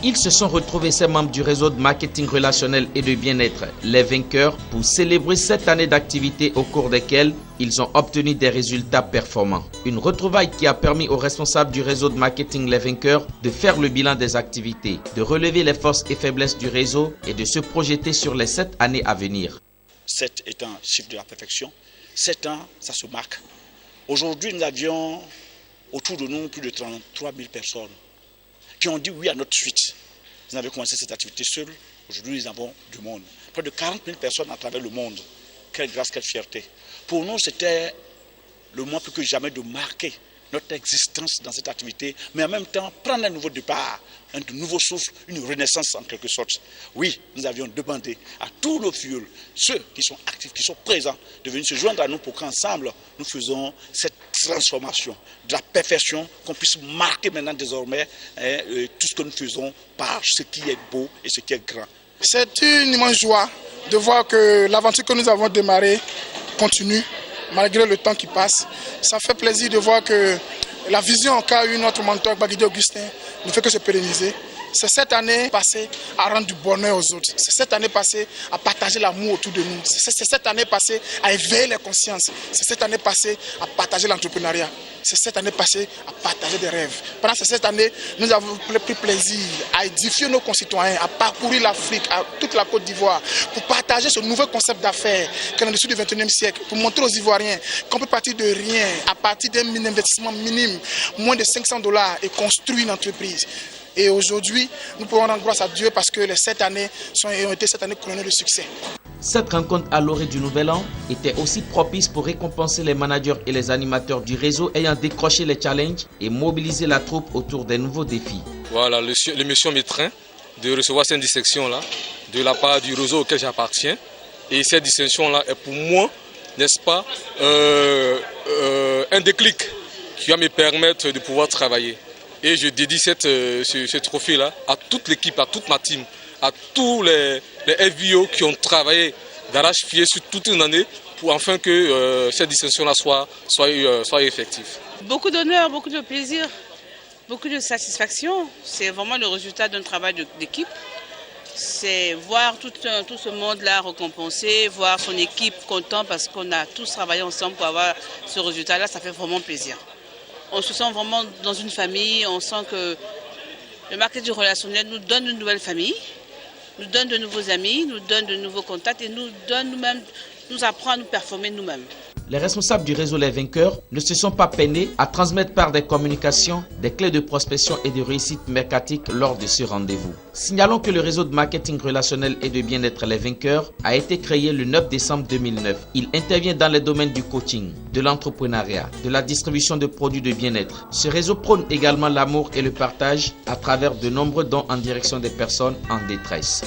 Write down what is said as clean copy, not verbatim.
Ils se sont retrouvés, ces membres du réseau de marketing relationnel et de bien-être, les vainqueurs, pour célébrer 7 années d'activité au cours desquelles ils ont obtenu des résultats performants. Une retrouvaille qui a permis aux responsables du réseau de marketing Les Vainqueurs de faire le bilan des activités, de relever les forces et faiblesses du réseau et de se projeter sur les 7 années à venir. 7 étant un chiffre de la perfection, 7 ans, ça se marque. Aujourd'hui, nous avions autour de nous plus de 33 000 personnes qui ont dit oui à notre suite. Nous avions commencé cette activité seuls. Aujourd'hui, nous avons du monde. Près de 40 000 personnes à travers le monde. Quelle grâce, quelle fierté. Pour nous, c'était le moment plus que jamais de marquer notre existence dans cette activité, mais en même temps, prendre un nouveau départ, un nouveau souffle, une renaissance en quelque sorte. Oui, nous avions demandé à tous nos fioles, ceux qui sont actifs, qui sont présents, de venir se joindre à nous pour qu'ensemble, nous faisons cette transformation de la perfection, qu'on puisse marquer maintenant désormais tout ce que nous faisons par ce qui est beau et ce qui est grand. C'est une immense joie de voir que l'aventure que nous avons démarrée continue. Malgré le temps qui passe, ça fait plaisir de voir que la vision qu'a eu notre mentor Baguidi Augustin ne fait que se pérenniser. C'est cette année passée à rendre du bonheur aux autres. C'est cette année passée à partager l'amour autour de nous. C'est cette année passée à éveiller les consciences. C'est cette année passée à partager l'entrepreneuriat. C'est cette année passée à partager des rêves. Pendant cette année, nous avons pris plaisir à édifier nos concitoyens, à parcourir l'Afrique, à toute la Côte d'Ivoire, pour partager ce nouveau concept d'affaires qu'on a dessus du 21e siècle, pour montrer aux Ivoiriens qu'on peut partir de rien, à partir d'un investissement minime, moins de $500, et construire une entreprise. Et aujourd'hui, nous pouvons rendre grâce à Dieu parce que les 7 années ont été 7 années couronnées de succès. Cette rencontre à l'orée du Nouvel An était aussi propice pour récompenser les managers et les animateurs du réseau ayant décroché les challenges et mobiliser la troupe autour des nouveaux défis. Voilà, l'émission m'étreint de recevoir cette distinction-là de la part du réseau auquel j'appartiens. Et cette distinction-là est pour moi, n'est-ce pas, un déclic qui va me permettre de pouvoir travailler. Et je dédie ce trophée-là à toute l'équipe, à toute ma team, à tous les FVO qui ont travaillé d'arrache-pied sur toute une année pour enfin que cette distinction-là soit effective. Beaucoup d'honneur, beaucoup de plaisir, beaucoup de satisfaction. C'est vraiment le résultat d'un travail d'équipe. C'est voir tout ce monde-là récompensé, voir son équipe content parce qu'on a tous travaillé ensemble pour avoir ce résultat-là, ça fait vraiment plaisir. On se sent vraiment dans une famille, on sent que le marketing relationnel nous donne une nouvelle famille, nous donne de nouveaux amis, nous donne de nouveaux contacts et nous apprend à nous performer nous-mêmes. Les responsables du réseau Les Vainqueurs ne se sont pas peinés à transmettre par des communications des clés de prospection et de réussite mercatique lors de ce rendez-vous. Signalons que le réseau de marketing relationnel et de bien-être Les Vainqueurs a été créé le 9 décembre 2009. Il intervient dans les domaines du coaching, de l'entrepreneuriat, de la distribution de produits de bien-être. Ce réseau prône également l'amour et le partage à travers de nombreux dons en direction des personnes en détresse.